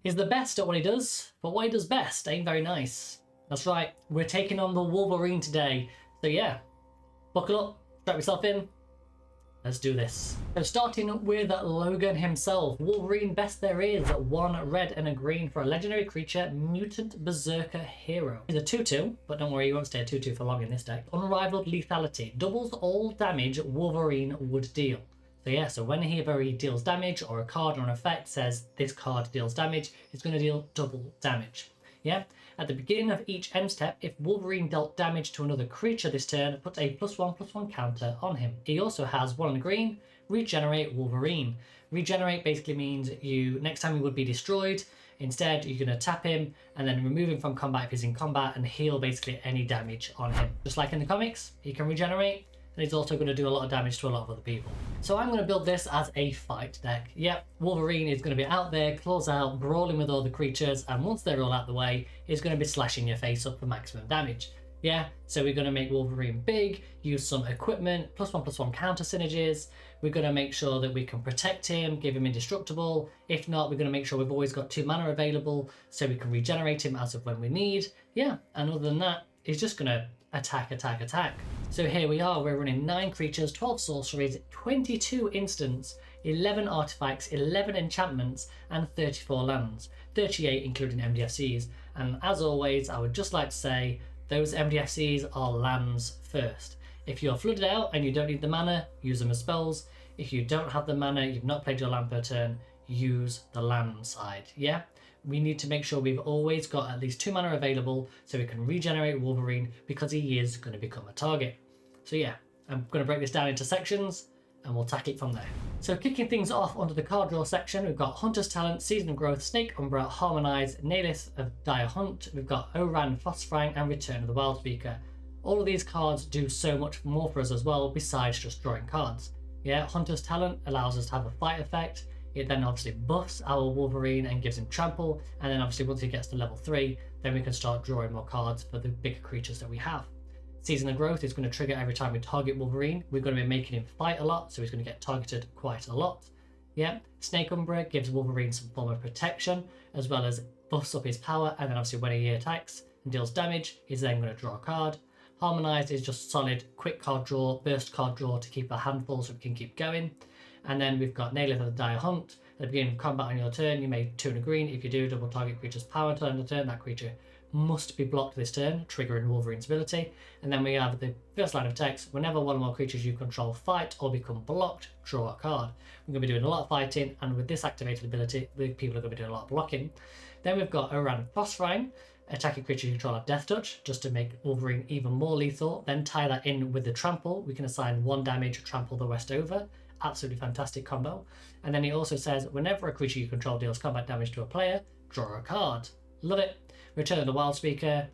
He's the best at what he does, but what he does best ain't very nice. That's right, we're taking on the Wolverine today. So yeah, buckle up, strap yourself in, let's do this. So starting with Logan himself, Wolverine best there is, 1 red and a green for a legendary creature, mutant berserker hero. He's a 2-2, but don't worry, you won't stay a 2-2 for long in this deck. Unrivaled lethality, doubles all damage Wolverine would deal. So yeah, so whenever he deals damage or a card or an effect says this card deals damage, it's going to deal double damage. Yeah, at the beginning of each end step, if Wolverine dealt damage to another creature this turn, put a +1/+1 counter on him. He also has 1 green, regenerate Wolverine. Regenerate basically means next time he would be destroyed, instead you're going to tap him and then remove him from combat if he's in combat and heal basically any damage on him. Just like in the comics, he can regenerate. And he's also going to do a lot of damage to a lot of other people. So I'm going to build this as a fight deck. Yep, Wolverine is going to be out there, claws out, brawling with all the creatures, and once they're all out the way, he's going to be slashing your face up for maximum damage. Yeah, so we're going to make Wolverine big, use some equipment, +1/+1 counter synergies. We're going to make sure that we can protect him, give him indestructible. If not, we're going to make sure we've always got 2 mana available so we can regenerate him as of when we need. Yeah, and other than that, he's just going to attack, attack, attack. So here we are, we're running 9 creatures, 12 sorceries, 22 instants, 11 artifacts, 11 enchantments, and 34 lands. 38 including MDFCs. And as always, I would just like to say, those MDFCs are lands first. If you're flooded out and you don't need the mana, use them as spells. If you don't have the mana, you've not played your land per turn, use the land side, yeah? We need to make sure we've always got at least 2 mana available so we can regenerate Wolverine because he is going to become a target. So yeah, I'm going to break this down into sections and we'll tackle it from there. So kicking things off onto the card draw section, we've got Hunter's Talent, Season of Growth, Snake Umbra, Harmonize, Naelith of Dire Hunt, we've got Oran, Frostfang, and Return of the Wild Speaker. All of these cards do so much more for us as well besides just drawing cards. Yeah, Hunter's Talent allows us to have a fight effect. It then obviously buffs our Wolverine and gives him Trample, and then obviously once he gets to level 3, then we can start drawing more cards for the bigger creatures that we have. Season of Growth is going to trigger every time we target Wolverine. We're going to be making him fight a lot, so he's going to get targeted quite a lot. Yeah, Snake Umbra gives Wolverine some form of protection, as well as buffs up his power, and then obviously when he attacks and deals damage, he's then going to draw a card. Harmonized is just solid, quick card draw, burst card draw to keep a handful so we can keep going. And then we've got Naelith of the Dire Hunt. At the beginning of combat on your turn, you may 2 and a green. If you do, double target creature's power until end of turn. That creature must be blocked this turn, triggering Wolverine's ability. And then we have the first line of text. Whenever one or more creatures you control fight or become blocked, draw a card. We're going to be doing a lot of fighting, and with this activated ability, people are going to be doing a lot of blocking. Then we've got Oran Frostfang. Attacking creatures you control have Death Touch, just to make Wolverine even more lethal. Then tie that in with the Trample. We can assign 1 damage, trample the rest over. Absolutely fantastic combo. And then he also says, whenever a creature you control deals combat damage to a player, draw a card. Love it. Return of the Wild Speaker,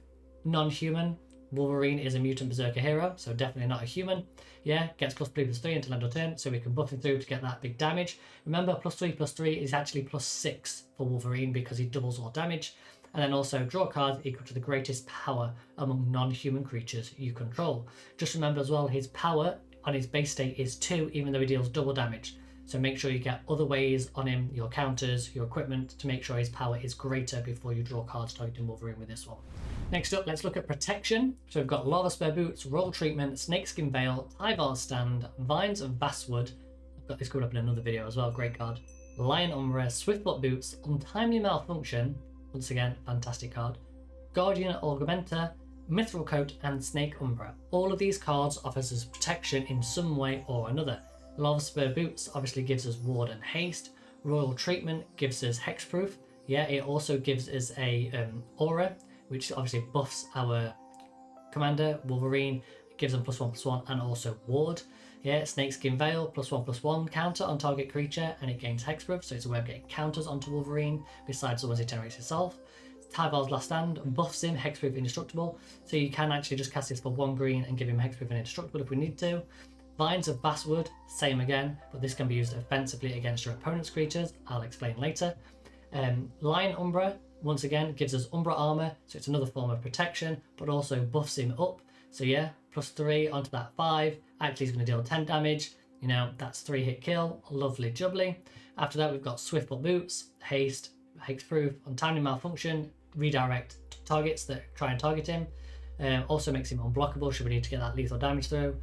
non-human. Wolverine is a mutant berserker hero, so definitely not a human. Yeah, gets +3/+3 until end of turn, so we can buff him through to get that big damage. Remember, +3/+3 is actually +6 for Wolverine because he doubles all damage. And then also draw cards equal to the greatest power among non-human creatures you control. Just remember as well, his power on his base state is 2, even though he deals double damage. So make sure you get other ways on him, your counters, your equipment, to make sure his power is greater before you draw cards targeting Wolverine with this one. Next up, let's look at protection. So we've got Lava Spare Boots, Roll Treatment, Snakeskin Veil, Tyvar Stand, Vines of Basswood. I've got this coming up in another video as well, great card. Lion Umbra, Swiftfoot Boots, Untimely Malfunction, once again, fantastic card. Guardian Augmenter, Mithril Coat, and Snake Umbra. All of these cards offers us protection in some way or another. Lava Spur Boots obviously gives us Ward and Haste. Royal Treatment gives us Hexproof. Yeah, it also gives us a Aura, which obviously buffs our commander, Wolverine. It gives them +1/+1 and also Ward. Yeah, Snakeskin Veil, +1/+1 counter on target creature, and it gains Hexproof, so it's a way of getting counters onto Wolverine, besides the ones it generates itself. Tyvar's Last Stand buffs him, Hexproof, Indestructible, so you can actually just cast this for 1 green and give him Hexproof and Indestructible if we need to. Vines of Basswood, same again, but this can be used offensively against your opponent's creatures. I'll explain later. Lion Umbra, once again, gives us Umbra Armor, so it's another form of protection, but also buffs him up. So yeah, +3 onto that 5. Actually, he's going to deal 10 damage. You know, that's 3 hit kill. Lovely jubbly. After that, we've got Swiftfoot Boots, Haste, hexproof, untimely malfunction, redirect targets that try and target him. Also makes him unblockable should we need to get that lethal damage through.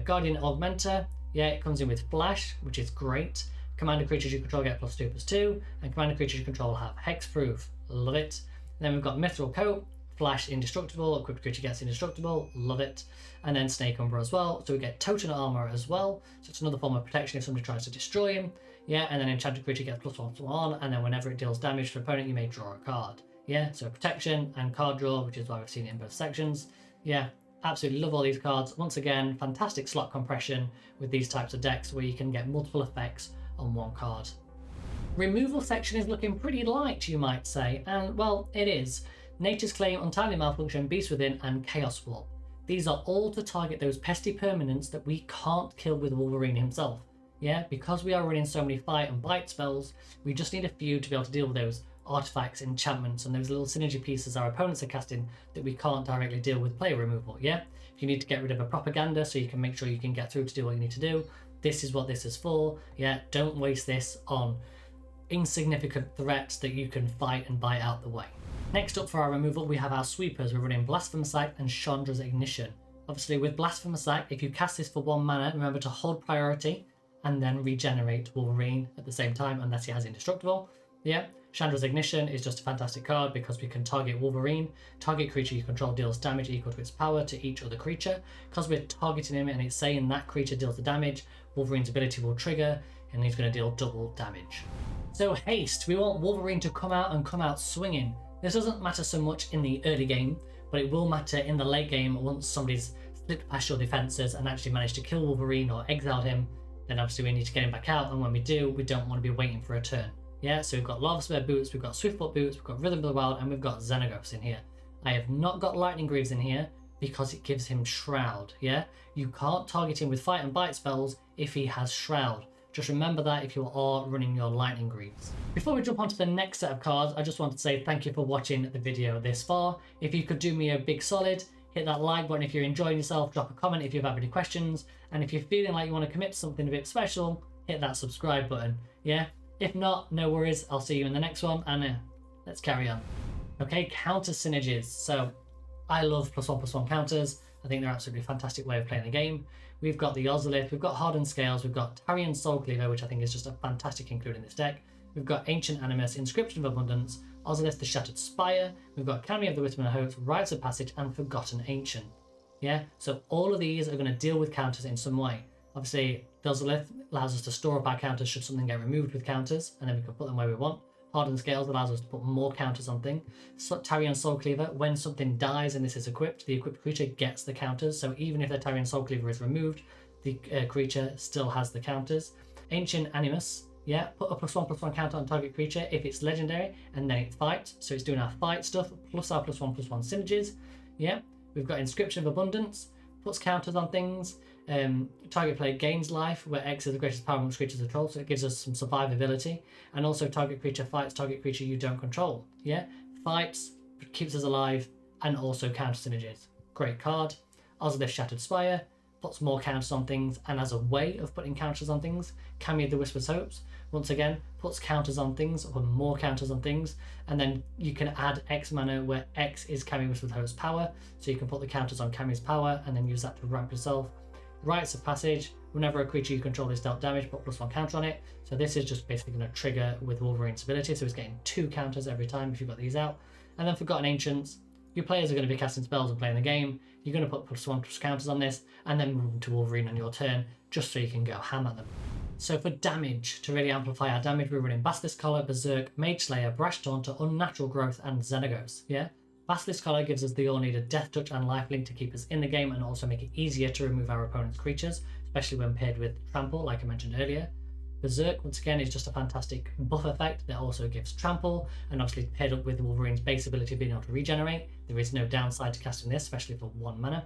Guardian Augmenter, yeah, it comes in with Flash, which is great. Commander creatures you control get +2/+2, and commander creatures you control have hexproof. Love it. Then we've got Mithril Coat, Flash indestructible, equipped creature gets indestructible, love it. And then Snake Umbra as well, so we get Totem Armor as well, so it's another form of protection if somebody tries to destroy him. Yeah, and then enchanted creature gets +1/+1, and then whenever it deals damage to an opponent you may draw a card. Yeah, so protection and card draw, which is why we've seen it in both sections. Yeah, absolutely love all these cards. Once again, fantastic slot compression with these types of decks where you can get multiple effects on one card. Removal section is looking pretty light, you might say, and well, it is. Nature's Claim, Untimely Malfunction, Beast Within, and Chaos Wall. These are all to target those pesky permanents that we can't kill with Wolverine himself. Yeah, because we are running so many fight and bite spells, we just need a few to be able to deal with those artifacts, enchantments, and those little synergy pieces our opponents are casting that we can't directly deal with player removal. Yeah, if you need to get rid of a propaganda so you can make sure you can get through to do what you need to do, this is what this is for. Yeah, don't waste this on insignificant threats that you can fight and bite out the way. Next up for our removal, we have our sweepers. We're running Blasphemous Act and Chandra's Ignition. Obviously with Blasphemous Act, if you cast this for 1 mana, remember to hold priority and then regenerate Wolverine at the same time unless he has indestructible. Yeah, Chandra's Ignition is just a fantastic card because we can target Wolverine. Target creature you control deals damage equal to its power to each other creature. Because we're targeting him and it's saying that creature deals the damage, Wolverine's ability will trigger and he's going to deal double damage. So Haste, we want Wolverine to come out swinging. This doesn't matter so much in the early game, but it will matter in the late game once somebody's slipped past your defenses and actually managed to kill Wolverine or exiled him. Then obviously we need to get him back out, and when we do, we don't want to be waiting for a turn. Yeah, so we've got Lava Spare Boots, we've got Swiftfoot Boots, we've got Rhythm of the Wild, and we've got Xenagos in here. I have not got Lightning Greaves in here because it gives him Shroud. Yeah, you can't target him with fight and bite spells if he has Shroud. Just remember that if you are running your Lightning Greaves. Before we jump on to the next set of cards, I just want to say thank you for watching the video this far. If you could do me a big solid, hit that like button if you're enjoying yourself, drop a comment if you have any questions, and if you're feeling like you want to commit to something a bit special, hit that subscribe button. Yeah, if not, no worries, I'll see you in the next one, and let's carry on. Okay, counter synergies. So I love +1/+1 counters. I think they're absolutely fantastic way of playing the game. We've got the Ozolith, we've got Hardened Scales, we've got Tarion Soulcleaver, which I think is just a fantastic include in this deck. We've got Ancient Animus, Inscription of Abundance, Ozolith the Shattered Spire, we've got Academy of the Wisdom and Hopes, Rites of Passage, and Forgotten Ancient. Yeah, so all of these are going to deal with counters in some way. Obviously, the Ozolith allows us to store up our counters should something get removed with counters, and then we can put them where we want. Hardened Scales allows us to put more counters on things. Tarion Soulcleaver, when something dies and this is equipped, the equipped creature gets the counters. So even if the Tarion Soulcleaver is removed, the creature still has the counters. Ancient Animus, yeah, put a +1/+1 counter on target creature if it's legendary, and then it fights. So it's doing our fight stuff, plus our +1/+1 synergies. Yeah, we've got Inscription of Abundance, puts counters on things. Target player gains life, where X is the greatest power amongst creatures control, so it gives us some survivability. And also target creature fights target creature you don't control. Yeah, fights, keeps us alive, and also counter synergies. Great card. Ozolith Shattered Spire puts more counters on things, and as a way of putting counters on things, Academy of the Whispered Hopes once again puts counters on things, or more counters on things, and then you can add X mana where X is Academy of the Whispered Hopes power, so you can put the counters on Academy's power and then use that to ramp yourself. Rites of Passage, whenever a creature you control is dealt damage, put +1 counter on it. So this is just basically going to trigger with Wolverine's ability, so he's getting 2 counters every time if you've got these out. And then Forgotten Ancients, your players are going to be casting spells and playing the game. You're going to put +1 counters on this, and then move to Wolverine on your turn, just so you can go ham at them. So for damage, to really amplify our damage, we're running Basilisk Collar, Berserk, Mage Slayer, Brash Taunter, Unnatural Growth, and Xenagos. Yeah? Basilisk Collar gives us the all-needed Death Touch and Lifelink to keep us in the game and also make it easier to remove our opponent's creatures, especially when paired with Trample, like I mentioned earlier. Berserk, once again, is just a fantastic buff effect that also gives Trample, and obviously paired up with Wolverine's base ability of being able to regenerate, there is no downside to casting this, especially for 1 mana.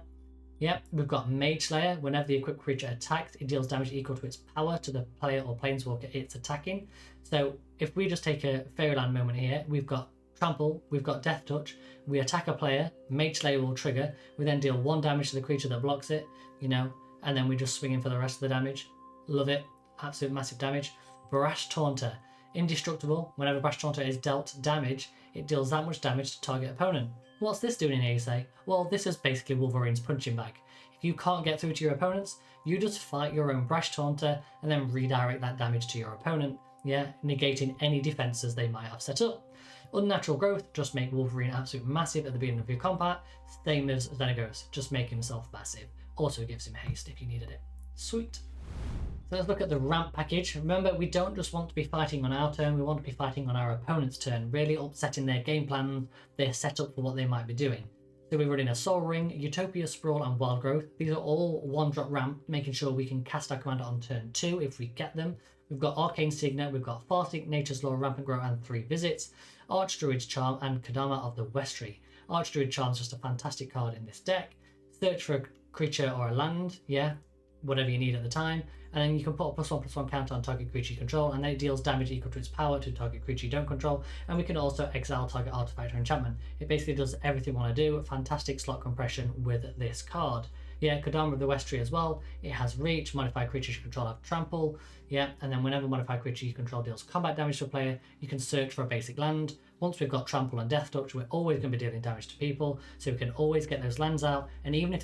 Yep, we've got Mage Slayer. Whenever the equipped creature attacks, it deals damage equal to its power to the player or planeswalker it's attacking. So if we just take a Fairyland moment here, we've got Trample, we've got Death Touch, we attack a player, Mage Slayer will trigger, we then deal 1 damage to the creature that blocks it, you know, and then we just swing in for the rest of the damage. Love it, absolute massive damage. Brash Taunter. Indestructible. Whenever Brash Taunter is dealt damage, it deals that much damage to target opponent. What's this doing in here, you say? Well, this is basically Wolverine's punching bag. If you can't get through to your opponents, you just fight your own Brash Taunter and then redirect that damage to your opponent, yeah, negating any defenses they might have set up. Unnatural Growth, just make Wolverine absolute massive at the beginning of your combat, same as Xenagos, just make himself massive. Also gives him haste if you needed it. Sweet. So let's look at the ramp package. Remember, we don't just want to be fighting on our turn, we want to be fighting on our opponent's turn, really upsetting their game plans, their setup for what they might be doing. So we're running a Soul Ring, Utopia, Sprawl and Wild Growth. These are all 1-drop ramp, making sure we can cast our commander on turn 2 if we get them. We've got Arcane Signet, we've got Farseek, Nature's Law, Rampant Grow and 3 Visits, Archdruid's Charm and Kodama of the Westry. Archdruid Charm is just a fantastic card in this deck. Search for a creature or a land, yeah, whatever you need at the time, and then you can put a +1/+1 counter on target creature you control, and then it deals damage equal to its power to target creature you don't control, and we can also exile target artifact or enchantment. It basically does everything we want to do. Fantastic slot compression with this card. Yeah, Kodama of the Westry as well. It has reach, modified creatures you control have trample, yeah, and then whenever modified creature you control deals combat damage to a player, you can search for a basic land. Once we've got trample and death touch, we're always going to be dealing damage to people, so we can always get those lands out, and even if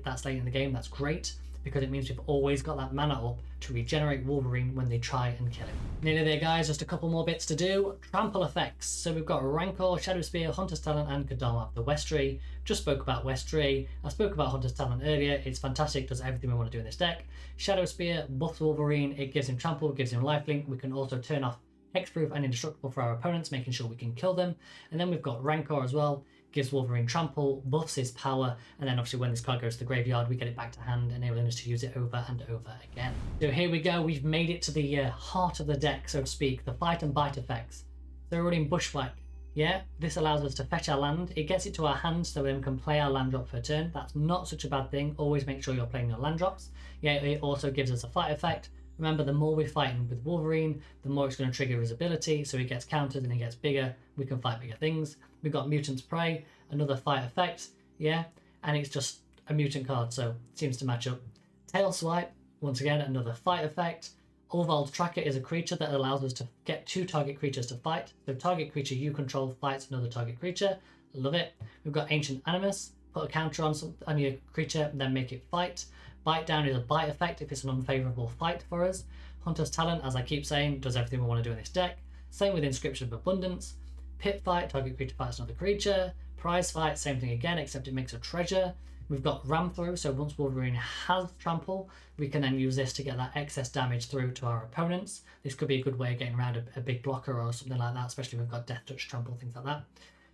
that's late in the game, that's great, because it means we've always got that mana up to regenerate Wolverine when they try and kill him. Nearly there, guys, just a couple more bits to do. Trample effects. So we've got Rancor, Shadow Spear, Hunter's Talent and Kodama of the Westry. Just spoke about Westry. I spoke about Hunter's Talent earlier. It's fantastic, does everything we want to do in this deck. Shadow Spear buffs Wolverine, it gives him trample, gives him lifelink. We can also turn off hexproof and indestructible for our opponents, making sure we can kill them. And then we've got Rancor as well. Gives Wolverine trample, buffs his power, and then obviously when this card goes to the graveyard, we get it back to hand, enabling us to use it over and over again. So here we go, we've made it to the heart of the deck, so to speak, the fight and bite effects. So we're running Bushwhack. Yeah, this allows us to fetch our land. It gets it to our hand so we can play our land drop per turn. That's not such a bad thing. Always make sure you're playing your land drops. Yeah, it also gives us a fight effect. Remember, the more we're fighting with Wolverine, the more it's going to trigger his ability, so he gets countered and he gets bigger. We can fight bigger things. We've got Mutant's Prey, another fight effect, yeah, and it's just a mutant card, so it seems to match up. Tail Swipe, once again, another fight effect. Ulvald's Tracker is a creature that allows us to get 2 target creatures to fight. So target creature you control fights another target creature. Love it. We've got Ancient Animus, put a counter on your creature, then make it fight. Bite Down is a bite effect if it's an unfavourable fight for us. Hunter's Talent, as I keep saying, does everything we want to do in this deck. Same with Inscription of Abundance. Pit Fight, target creature fights another creature. Prize Fight, same thing again, except it makes a treasure. We've got Ram Through, so once Wolverine has Trample, we can then use this to get that excess damage through to our opponents. This could be a good way of getting around a big blocker or something like that, especially if we've got Death Touch, Trample, things like that.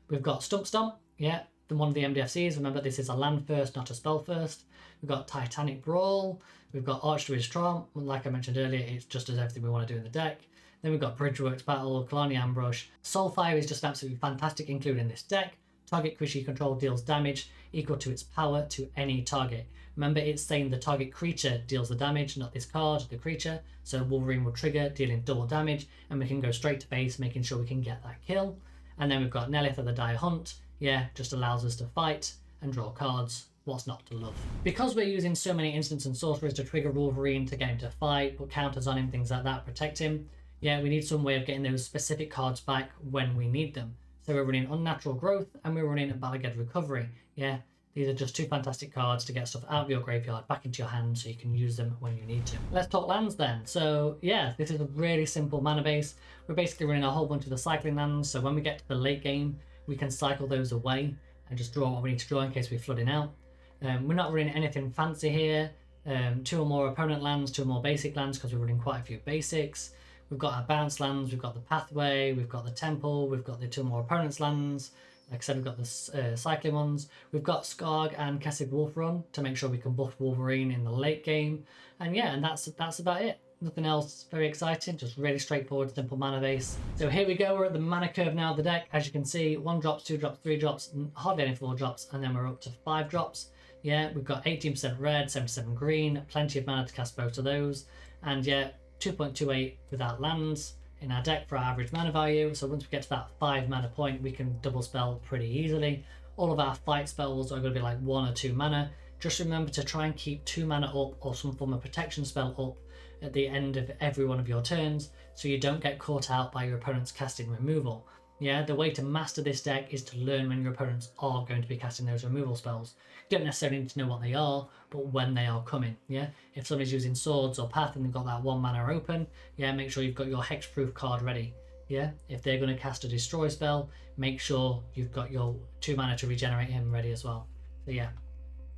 We've got Stump Stomp, yeah, one of the MDFCs. Remember, this is a land first, not a spell first. We've got Titanic Brawl. We've got Archdruid's Charm. Like I mentioned earlier, it just does everything we want to do in the deck. Then we've got Bridgeworks Battle, Kalani Ambush. Soulfire is just absolutely fantastic, including this deck. Target creature you control deals damage equal to its power to any target. Remember, it's saying the target creature deals the damage, not this card, the creature. So Wolverine will trigger, dealing double damage, and we can go straight to base, making sure we can get that kill. And then we've got Nelith of the Dire Hunt. Yeah, just allows us to fight and draw cards. What's not to love? Because we're using so many instants and sorceries to trigger Wolverine, to get him to fight, put counters on him, things like that, protect him. Yeah, we need some way of getting those specific cards back when we need them. So we're running Unnatural Growth and we're running Balagad Recovery. Yeah, these are just 2 fantastic cards to get stuff out of your graveyard back into your hand so you can use them when you need to. Let's talk lands then. So yeah, this is a really simple mana base. We're basically running a whole bunch of the cycling lands, so when we get to the late game, we can cycle those away and just draw what we need to draw in case we're flooding out. We're not running anything fancy here. 2 or more opponent lands, 2 or more basic lands, because we're running quite a few basics. We've got our bounce lands, we've got the pathway, we've got the temple, we've got the 2 more opponents lands. Like I said, we've got the cycling ones. We've got Skarg and Kessig Wolf Run to make sure we can buff Wolverine in the late game. And yeah, and that's about it. Nothing else very exciting, just really straightforward, simple mana base. So here we go, we're at the mana curve now of the deck. As you can see, 1 drops, 2 drops, 3 drops, hardly any 4 drops, and then we're up to 5 drops. Yeah, we've got 18% red, 77 green, plenty of mana to cast both of those. And yeah, 2.28 without lands in our deck for our average mana value. So once we get to that 5 mana point, we can double spell pretty easily. All of our fight spells are going to be like 1 or 2 mana. Just remember to try and keep 2 mana up or some form of protection spell up at the end of every one of your turns, so you don't get caught out by your opponent's casting removal. Yeah, the way to master this deck is to learn when your opponents are going to be casting those removal spells. You don't necessarily need to know what they are, but when they are coming. Yeah, if somebody's using swords or path and they've got that 1 mana open, yeah, make sure you've got your hexproof card ready. Yeah, if they're going to cast a destroy spell, make sure you've got your 2 mana to regenerate him ready as well. So yeah,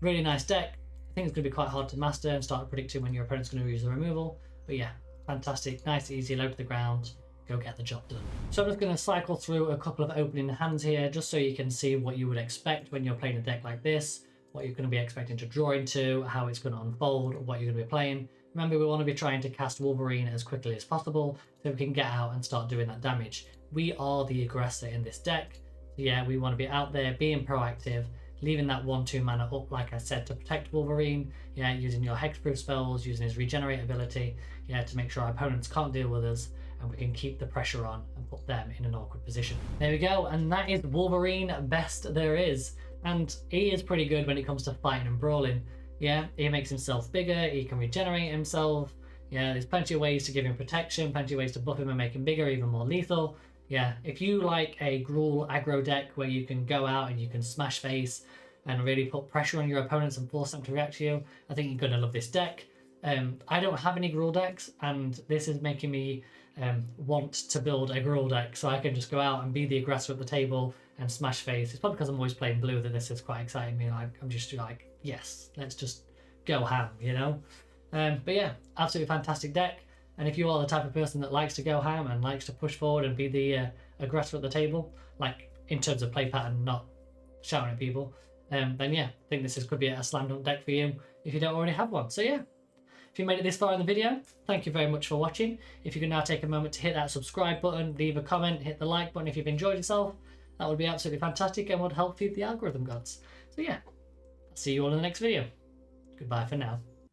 really nice deck. I think it's going to be quite hard to master and start predicting when your opponent's going to use the removal. But yeah, fantastic, nice, easy, low to the ground. Go get the job done. So I'm just going to cycle through a couple of opening hands here, just so you can see what you would expect when you're playing a deck like this, what you're going to be expecting to draw into, how it's going to unfold, what you're going to be playing. Remember, we want to be trying to cast Wolverine as quickly as possible so we can get out and start doing that damage. We are the aggressor in this deck. So yeah, we want to be out there, being proactive, leaving that 1/2 mana up, like I said, to protect Wolverine. Yeah, using your hexproof spells, using his regenerate ability, yeah, to make sure our opponents can't deal with us, and we can keep the pressure on and put them in an awkward position. There we go, and that is Wolverine best there is. And he is pretty good when it comes to fighting and brawling. Yeah, he makes himself bigger, he can regenerate himself. Yeah, there's plenty of ways to give him protection, plenty of ways to buff him and make him bigger, even more lethal. Yeah, if you like a Gruul aggro deck where you can go out and you can smash face and really put pressure on your opponents and force them to react to you, I think you're going to love this deck. I don't have any Gruul decks, and this is making me want to build a Gruul deck so I can just go out and be the aggressor at the table and smash face. It's probably because I'm always playing blue that this is quite exciting me. I'm just like, yes, let's just go ham, you know? But yeah, absolutely fantastic deck. And if you are the type of person that likes to go ham and likes to push forward and be the aggressor at the table, like in terms of play pattern, not shouting at people, then yeah, I think this could be a slam dunk deck for you if you don't already have one. So yeah, if you made it this far in the video, thank you very much for watching. If you can now take a moment to hit that subscribe button, leave a comment, hit the like button if you've enjoyed yourself, that would be absolutely fantastic and would help feed the algorithm gods. So yeah, I'll see you all in the next video. Goodbye for now.